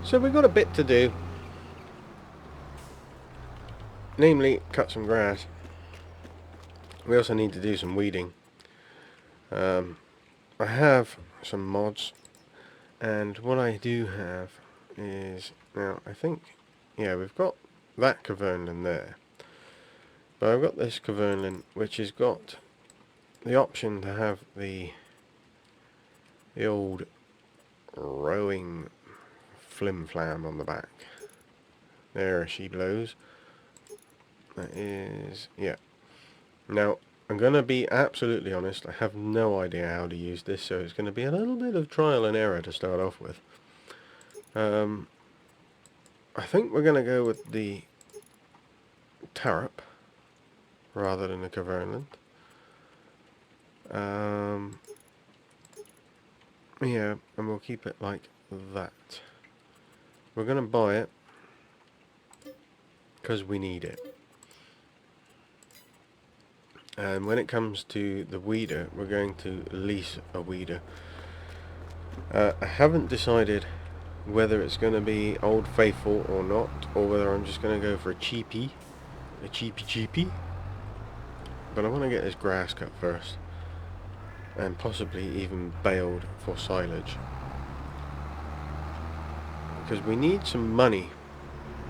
So we've got a bit to do. Namely, cut some grass. We also need to do some weeding. I have some mods, and what I do have is, now I think, yeah, we've got that Cavernland there, but I've got this Cavernland which has got the option to have the old rowing flim flam on the back. There she blows. That is, yeah. Now, I'm going to be absolutely honest, I have no idea how to use this, so it's going to be a little bit of trial and error to start off with. I think we're going to go with the Tarp rather than the Cavernland. Yeah, and we'll keep it like that. We're going to buy it because we need it. And when it comes to the weeder, we're going to lease a weeder. I haven't decided whether it's going to be Old Faithful or not, or whether I'm just going to go for a cheapie. But I want to get this grass cut first, and possibly even baled for silage. Because we need some money,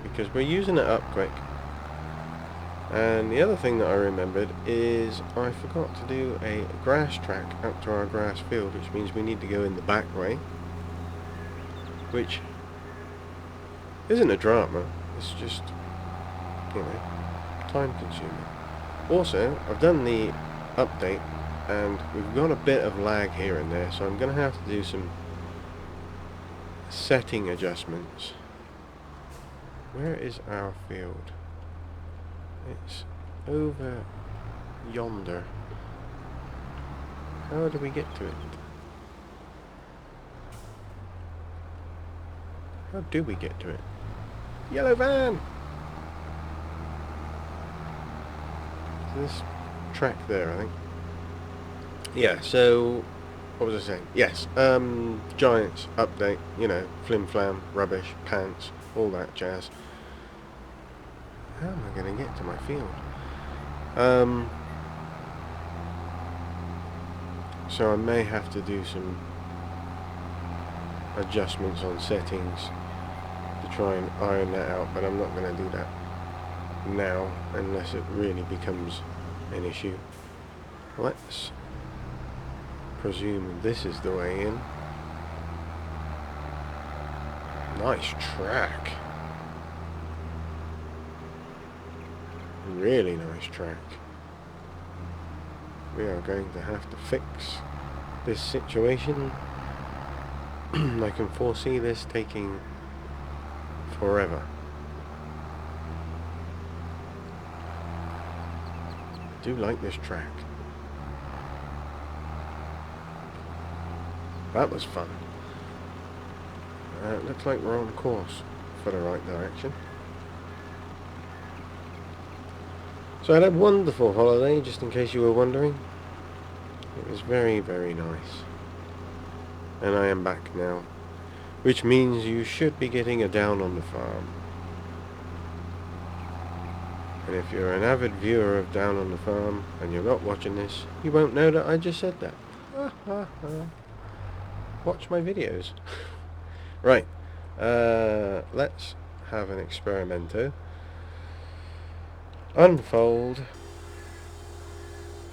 because we're using it up quick. And the other thing that I remembered is I forgot to do a grass track up to our grass field, which means we need to go in the back way, which isn't a drama, it's just, you know, time consuming. Also, I've done the update and we've got a bit of lag here and there, so I'm going to have to do some setting adjustments. Where is our field? It's over yonder. How do we get to it? How do we get to it? Yellow van! This track there, I think. Yeah, so what was I saying? Yes, Giants update, you know, flim flam, rubbish, pants, all that jazz. How am I going to get to my field? So I may have to do some adjustments on settings to try and iron that out, but I'm not going to do that now unless it really becomes an issue. Let's presume this is the way in. Nice track. Really nice track. We are going to have to fix this situation. I can foresee this taking forever. I do like this track. That was fun. Looks like we're on course for the right direction. So I had a wonderful holiday, just in case you were wondering. It was very, very nice. And I am back now, which means you should be getting a down on the farm. And if you're an avid viewer of Down on the Farm and you're not watching this, you won't know that I just said that. Watch my videos. Right, let's have an experimento. Unfold.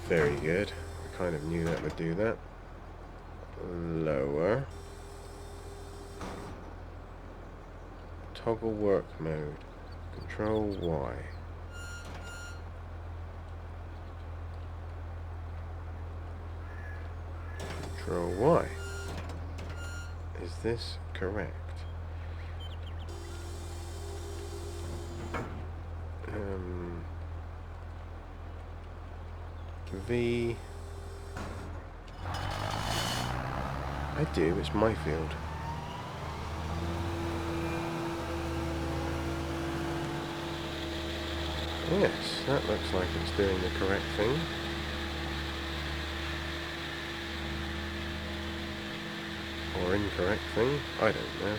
Very good. I kind of knew that would do that. Lower. Toggle work mode. Control Y. Control Y. Is this correct? V. I do, it's my field. Yes, that looks like it's doing the correct thing. Or incorrect thing, I don't know.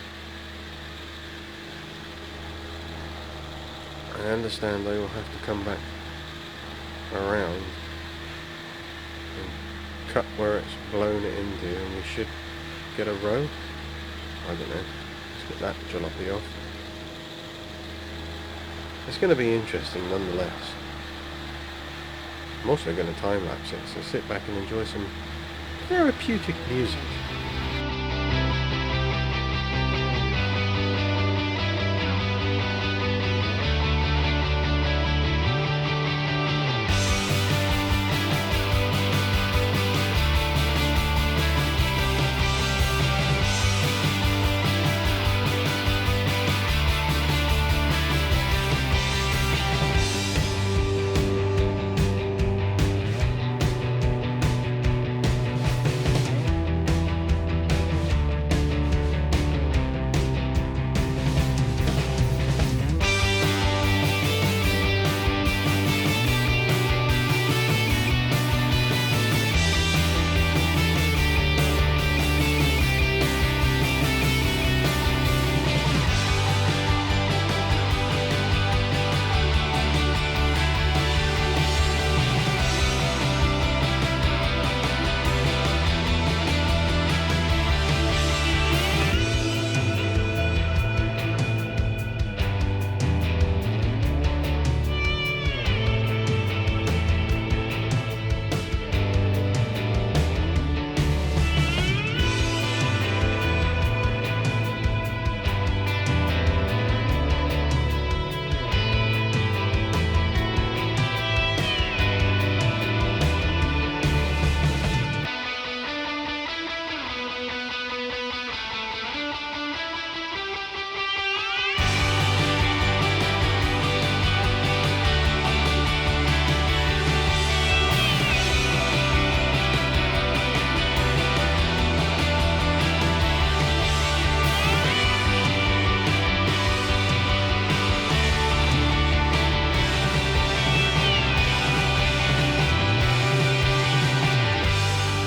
I understand I will have to come back around and cut where it's blown it into, and we should get a row. I don't know. Let's get that jalopy off. It's going to be interesting nonetheless. I'm also going to time-lapse it, so sit back and enjoy some therapeutic music.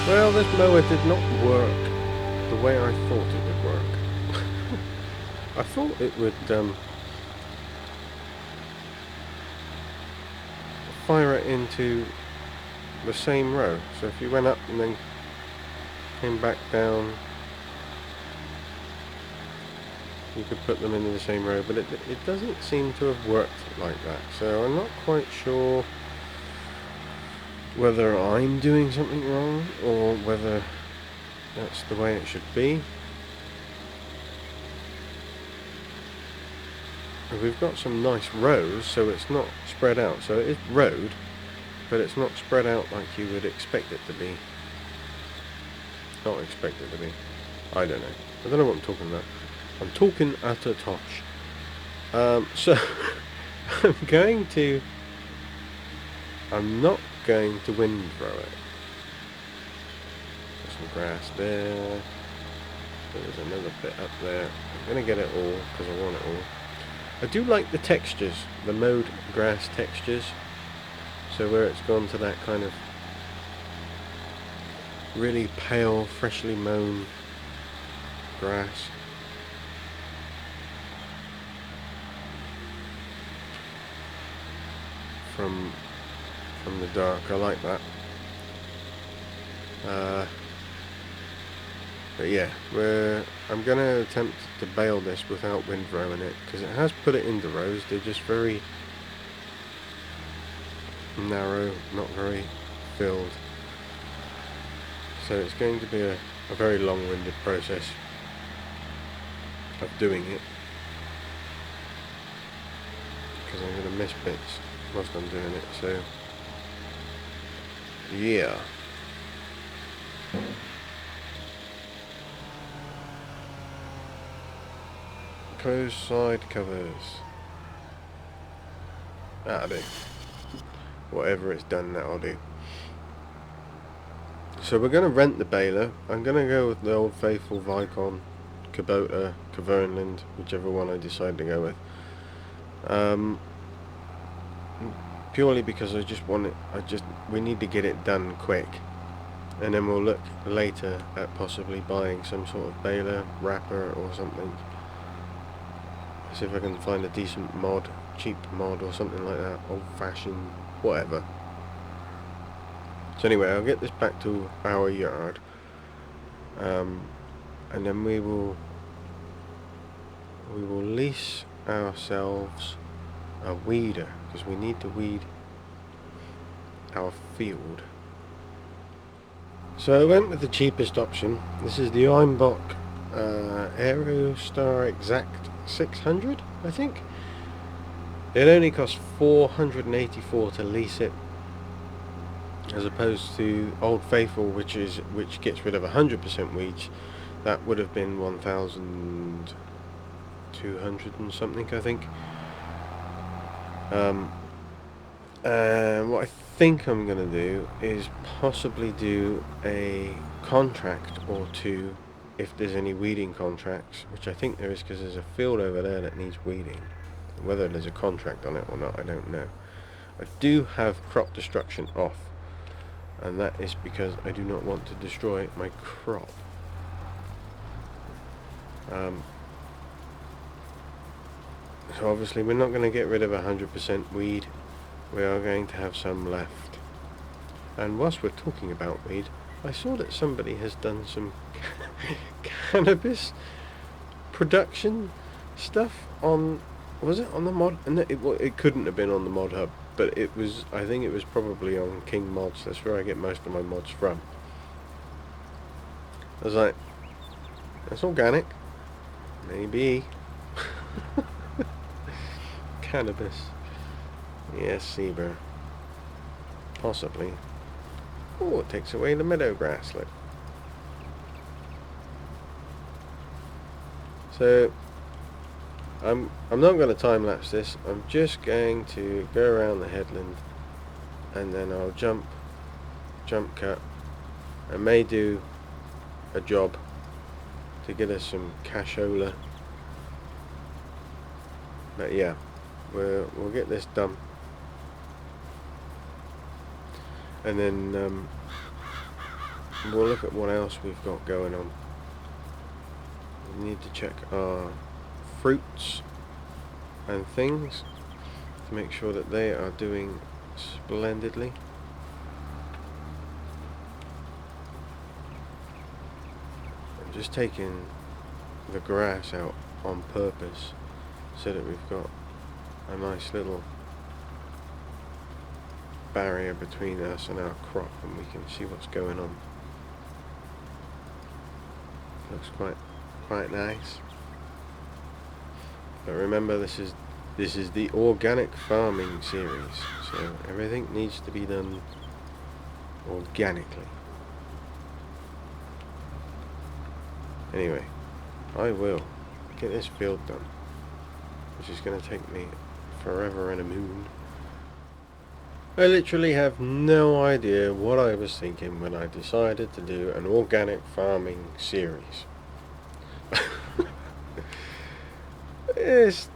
Well, this mower did not work the way I thought it would work. I thought it would fire it into the same row. So if you went up and then came back down, you could put them into the same row, but it doesn't seem to have worked like that. So I'm not quite sure whether I'm doing something wrong or whether that's the way it should be. We've got some nice rows, so it's not spread out. So it is rowed, but it's not spread out like you would expect it to be. Not expect it to be. I don't know. I don't know what I'm talking about. I'm talking at a tosh. So I'm not going to windrow it. There's some grass there. There's another bit up there. I'm going to get it all because I want it all. I do like the textures, the mowed grass textures. So where it's gone to that kind of really pale, freshly mown grass. From the dark, I like that. But yeah, I'm going to attempt to bale this without windrowing it, because it has put it into rows. They're just very narrow, not very filled. So it's going to be a very long-winded process of doing it, because I'm going to miss bits whilst I'm doing it. So yeah. Close side covers. That'll do. Whatever it's done, that'll do. So we're going to rent the baler. I'm going to go with the old faithful Vicon, Kubota, Kverneland, whichever one I decide to go with. Purely because I just want it. We need to get it done quick, and then we'll look later at possibly buying some sort of baler, wrapper or something. See if I can find a decent mod cheap mod or something like that, old-fashioned, whatever. So anyway, I'll get this back to our yard, and then we will lease ourselves a weeder, because we need to weed our field. So I went with the cheapest option. This is the Einbach Aerostar Exact 600, I think. It only costs $484 to lease it, as opposed to Old Faithful, which gets rid of 100% weeds. That would have been 1,200 and something, I think. What I think I'm going to do is possibly do a contract or two, if there's any weeding contracts, which I think there is, because there's a field over there that needs weeding. Whether there's a contract on it or not, I don't know. I do have crop destruction off, and that is because I do not want to destroy my crop. So obviously we're not going to get rid of 100% weed. We are going to have some left. And whilst we're talking about weed, I saw that somebody has done some cannabis production stuff on, was it on the mod? And it couldn't have been on the mod hub, but it was, I think it was probably on King Mods. That's where I get most of my mods from. I was like, that's organic. Maybe. Cannabis. Yes, CEEBUR. Possibly. Oh, it takes away the meadow grass, look. So, I'm not going to time lapse this. I'm just going to go around the headland, and then I'll jump cut. I may do a job to get us some cashola. But yeah, we'll get this done. And then we'll look at what else we've got going on. We need to check our fruits and things to make sure that they are doing splendidly. I'm just taking the grass out on purpose so that we've got a nice little barrier between us and our crop, and we can see what's going on. Looks quite nice. But remember, this is the organic farming series, so everything needs to be done organically. Anyway, I will get this field done, which is going to take me forever and a moon. I literally have no idea what I was thinking when I decided to do an organic farming series. It's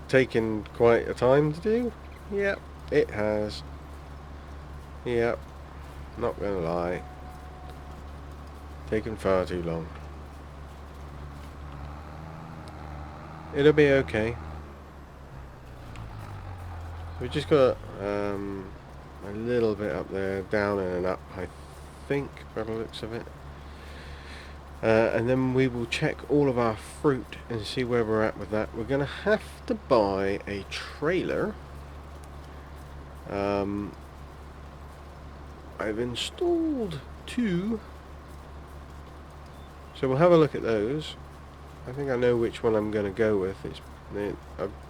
taken quite a time to do. Yep, it has. Yep, not gonna lie. Taken far too long. It'll be okay. We just got a little bit up there, down and up, I think, by the looks of it. And then we will check all of our fruit and see where we're at with that. We're going to have to buy a trailer. I've installed 2. So we'll have a look at those. I think I know which one I'm going to go with.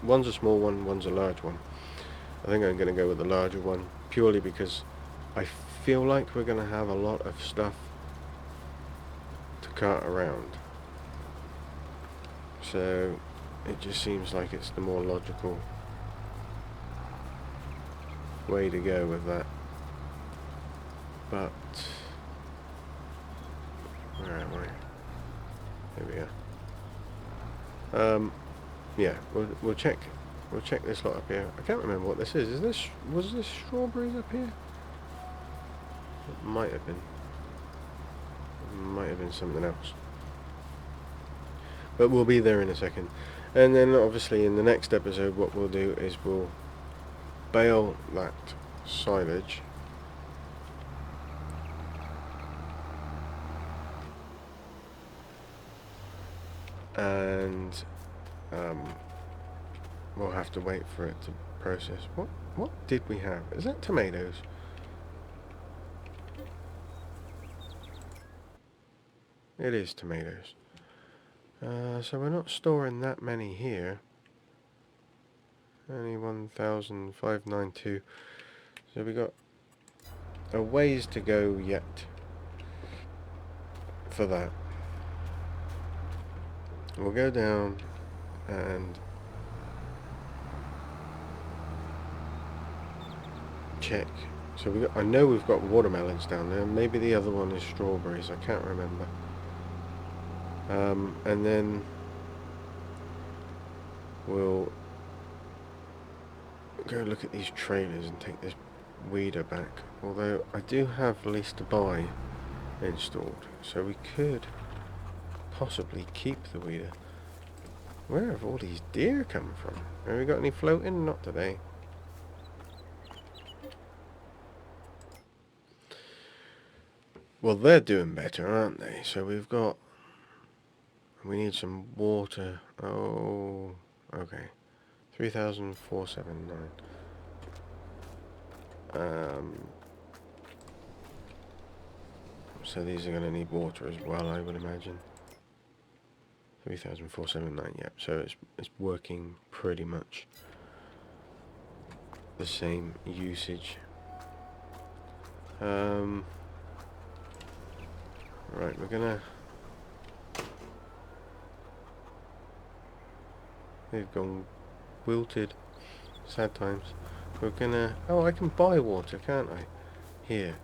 One's a small one, one's a large one. I think I'm going to go with the larger one, purely because I feel like we're going to have a lot of stuff to cart around. So it just seems like it's the more logical way to go with that. But where am I? There we are. Yeah, we'll check this lot up here. I can't remember what this is. Was this strawberries up here? It might have been. It might have been something else. But we'll be there in a second. And then obviously in the next episode what we'll do is we'll bale that silage and we'll have to wait for it to process. What did we have? Is that tomatoes? It is tomatoes. So we're not storing that many here. Only 1,592. So we got a ways to go yet for that. We'll go down and check. So I know we've got watermelons down there. Maybe the other one is strawberries. I can't remember. And then we'll go look at these trailers and take this weeder back. Although I do have lease to buy installed, so we could possibly keep the weeder. Where have all these deer come from? Have we got any floating? Not today. Well, they're doing better, aren't they? So we need some water. Oh, okay. 3,479. So these are going to need water as well, I would imagine. 3,479. Yep. So it's working pretty much the same usage. Right, we're gonna. They've gone wilted. Sad times. We're gonna. Oh, I can buy water, can't I? Here.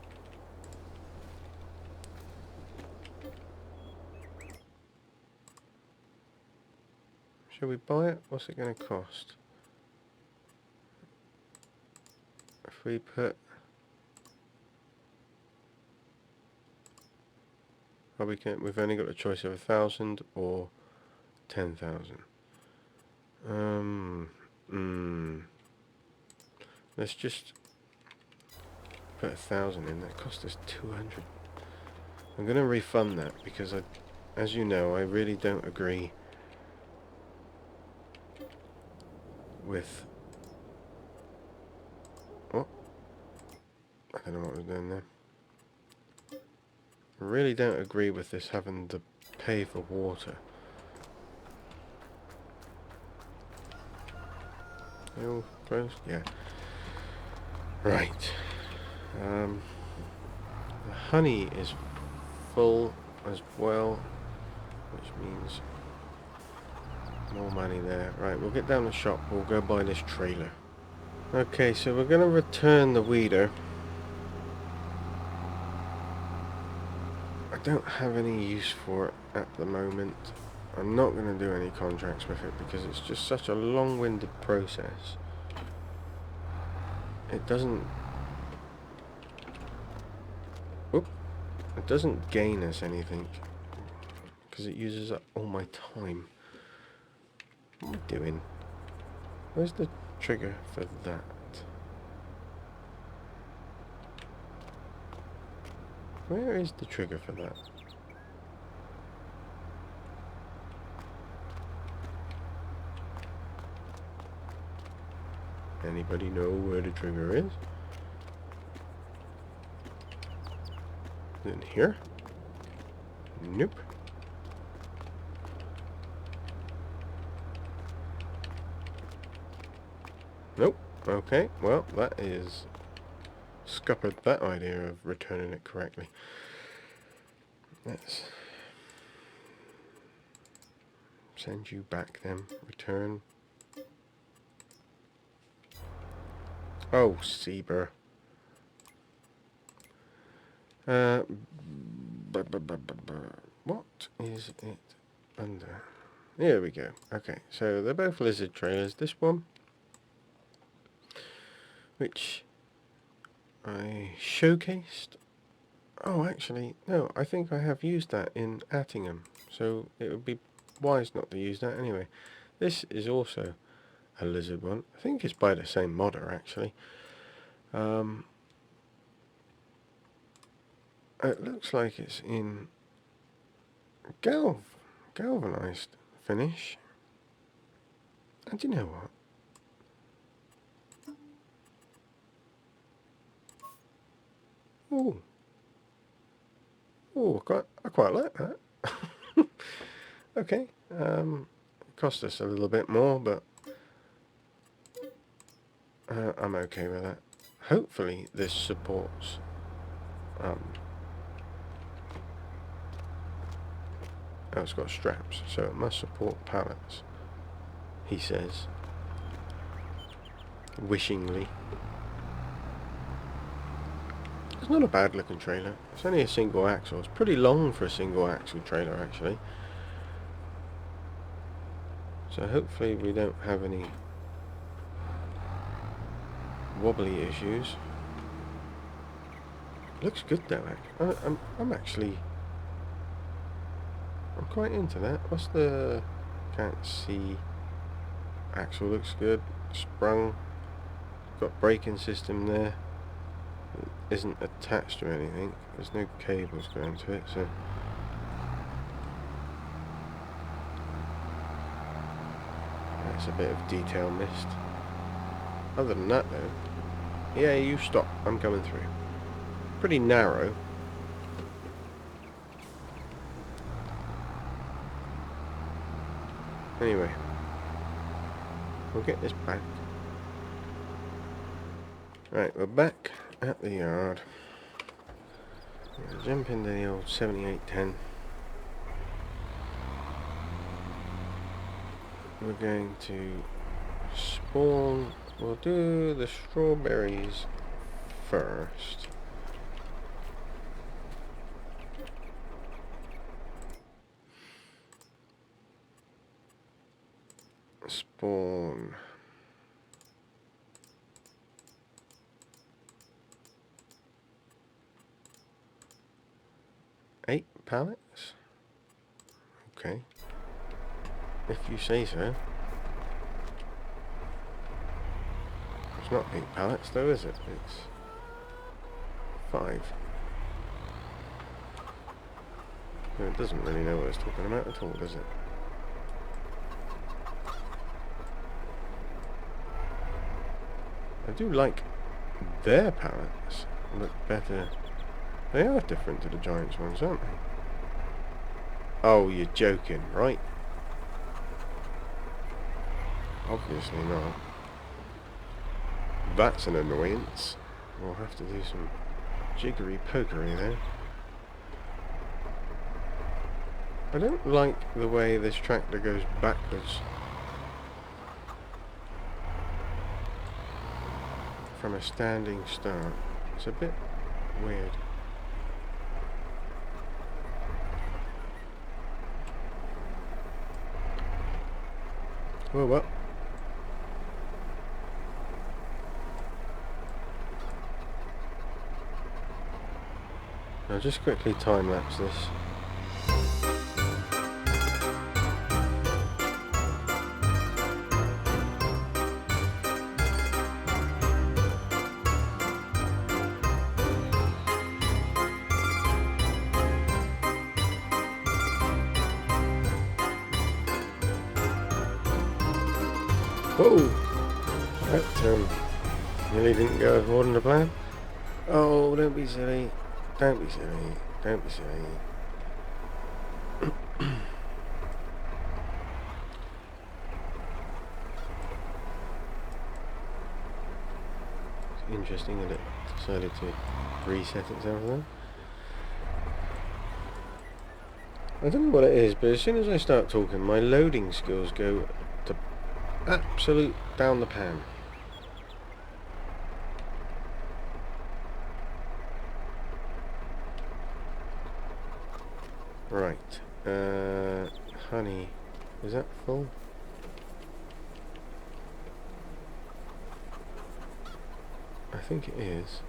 Shall we buy it? What's it gonna cost? If we put. Oh, we've only got a choice of 1,000 or 10,000. Let's just put 1,000 in. That cost us 200. I'm going to refund that because as you know, I really don't agree with. Oh, I don't know what we're doing there. I really don't agree with this having to pay for water. All closed? Yeah. Right. The honey is full as well, which means more money there. Right, we'll get down the shop. We'll go buy this trailer. Okay, so we're going to return the weeder. I don't have any use for it at the moment. I'm not going to do any contracts with it because it's just such a long-winded process. It doesn't gain us anything because it uses up all my time. What am I doing? Where's the trigger for that? Where is the trigger for that? Anybody know where the trigger is? Is it in here? Nope. Nope. Okay, well, that is scuppered that idea of returning it correctly. Let's send you back then. Return. Oh, CEEBUR. What is it under? Here we go. Okay, so they're both lizard trailers. This one, which I showcased. Oh, actually, no, I think I have used that in Attingham, so it would be wise not to use that anyway. This is also a lizard one. I think it's by the same modder actually. It looks like it's in galvanized finish. And you know what? Ooh. Ooh, I quite like that. Okay. It cost us a little bit more, but I'm okay with that. Hopefully this supports oh, it's got straps, so it must support pallets, he says, wishingly. It's not a bad looking trailer. It's only a single axle. It's pretty long for a single axle trailer actually. So hopefully we don't have any wobbly issues. Looks good though. I'm quite into that. What's the... Can't see. Axle looks good. Sprung. Got braking system there. It isn't attached to anything. There's no cables going to it, so... That's a bit of detail missed. Other than that though... Yeah, you stop. I'm coming through. Pretty narrow. Anyway, we'll get this back. Right, we're back at the yard. We'll jump into the old 7810. We're going to spawn. We'll do the strawberries first. Spawn. Eight pallets? Okay. If you say so. It's not 8 pallets though, is it? It's 5. So it doesn't really know what it's talking about at all, does it? I do like their pallets. Look better. They are different to the Giants ones, aren't they? Oh, you're joking, right? Obviously not. That's an annoyance. We'll have to do some jiggery pokery there. I don't like the way this tractor goes backwards from a standing start. It's a bit weird. Oh well. I'll just quickly time lapse this. Whoa! That nearly didn't go according to plan. Oh, don't be silly. Don't be silly. Don't be silly. It's interesting that it decided to reset itself there. I don't know what it is, but as soon as I start talking, my loading skills go to absolute down the pan. Right, honey, is that full? I think it is.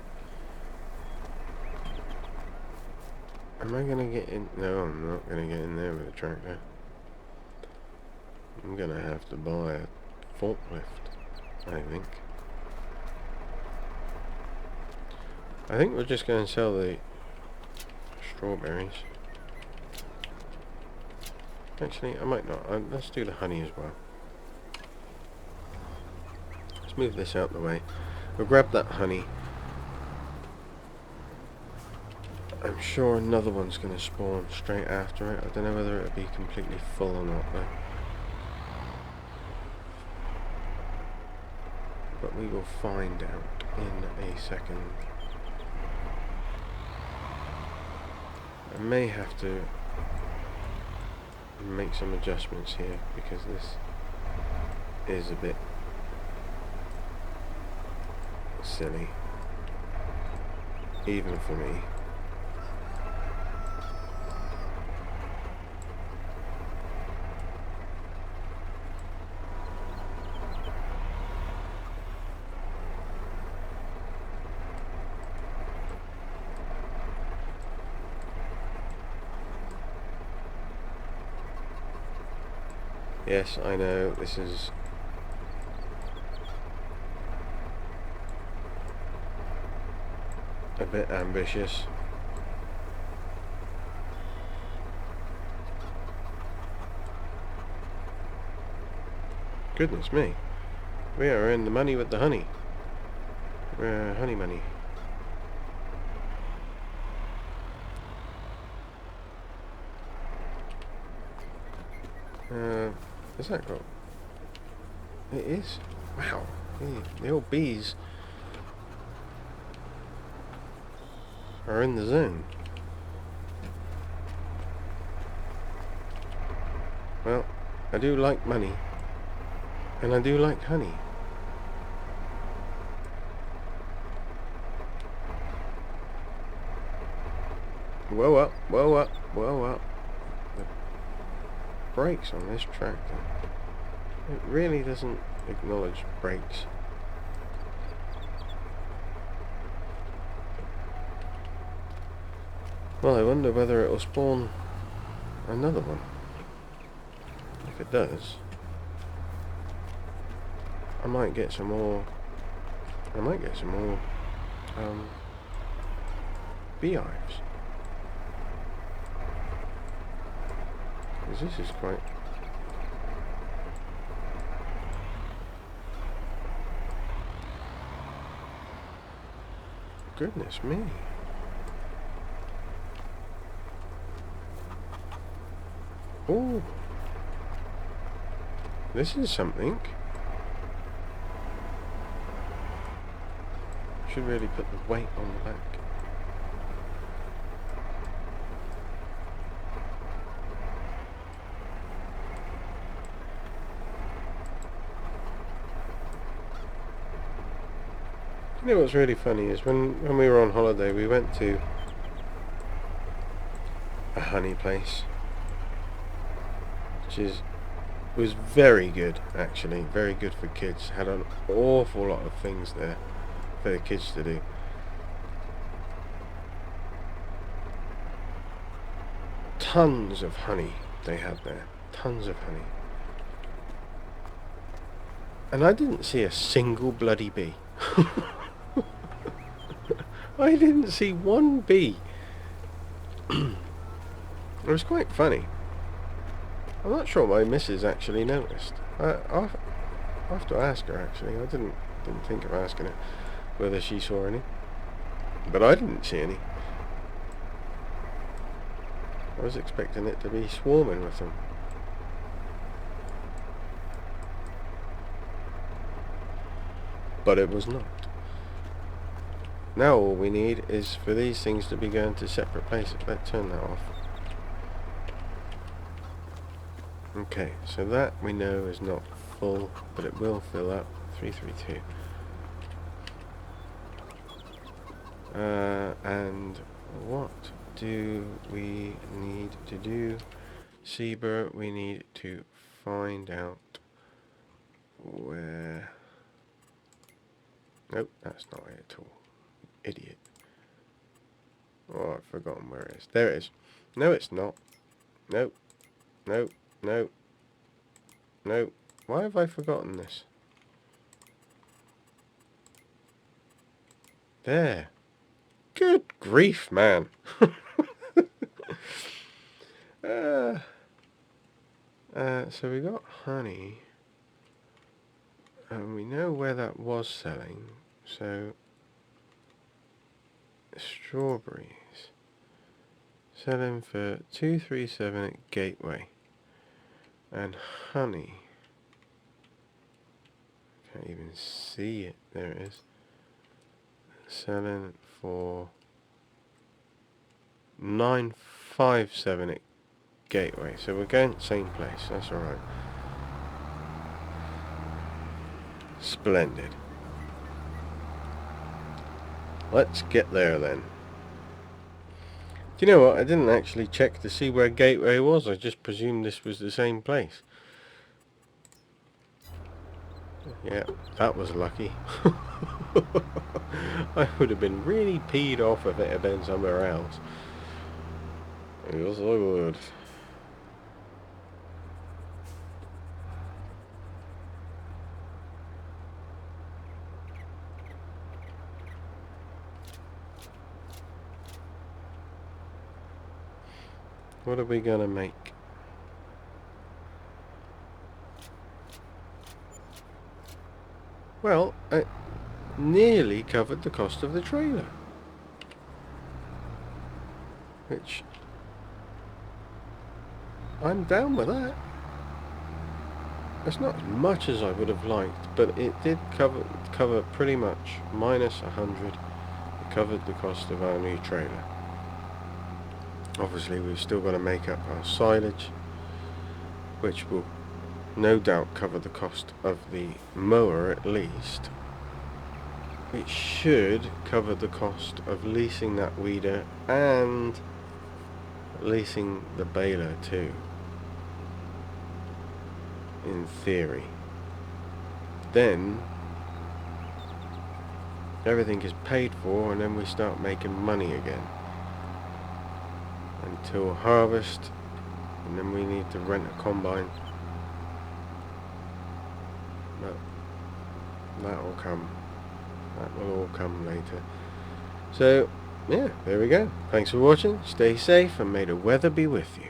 Am I gonna get in? No, I'm not gonna get in there with a tractor. I'm gonna have to buy a forklift, I think. I think we'll just go and sell the strawberries. Actually, I might not. Let's do the honey as well. Let's move this out the way. We'll grab that honey. I'm sure another one's going to spawn straight after it. I don't know whether it'll be completely full or not though. But we will find out in a second. I may have to make some adjustments here because this is a bit silly, even for me. Yes, I know, this is a bit ambitious. Goodness me. We are in the money with the honey. We're honey money. Is that got... It is? Wow. The old bees are in the zone. Well, I do like money. And I do like honey. Whoa up, whoa up, whoa up. The brakes on this tractor. It really doesn't acknowledge brakes. Well, I wonder whether it will spawn another one. If it does, I might get some more. Beehives. Because this is quite. Goodness me. Oh, this is something. Should really put the weight on the back. You know what's really funny is when we were on holiday, we went to a honey place, which was very good actually, very good for kids. Had an awful lot of things there for the kids to do. Tons of honey they had there, tons of honey, and I didn't see a single bloody bee. I didn't see one bee. It was quite funny. I'm not sure my missus actually noticed. I'll have to ask her actually. I didn't think of asking her whether she saw any. But I didn't see any. I was expecting it to be swarming with them. But it was not. Now all we need is for these things to be going to separate places. Let's turn that off. Okay, so that we know is not full, but it will fill up. 332. And what do we need to do? CEEBUR, we need to find out where... Nope, that's not it at all. Idiot. Oh, I've forgotten where it is. There it is. No, it's not. Nope. Nope. Nope. No. Why have I forgotten this? There. Good grief, man. So we got honey. And we know where that was selling. So, strawberries. Selling for 237 at Gateway. And honey. Can't even see it. There it is. Selling for 957 at Gateway. So we're going to the same place. That's alright. Splendid. Let's get there then. Do you know what? I didn't actually check to see where Gateway was. I just presumed this was the same place. Yeah, that was lucky. I would have been really peed off if it had been somewhere else. Yes, I would. What are we gonna make? Well, it nearly covered the cost of the trailer. Which, I'm down with that. It's not as much as I would have liked, but it did cover pretty much minus 100. It covered the cost of our new trailer. Obviously we've still got to make up our silage, which will no doubt cover the cost of the mower at least. It should cover the cost of leasing that weeder and leasing the baler too, in theory. Then everything is paid for and then we start making money again until harvest, and then we need to rent a combine, but that will come. That will all come later. So yeah, there we go. Thanks for watching. Stay safe and may the weather be with you.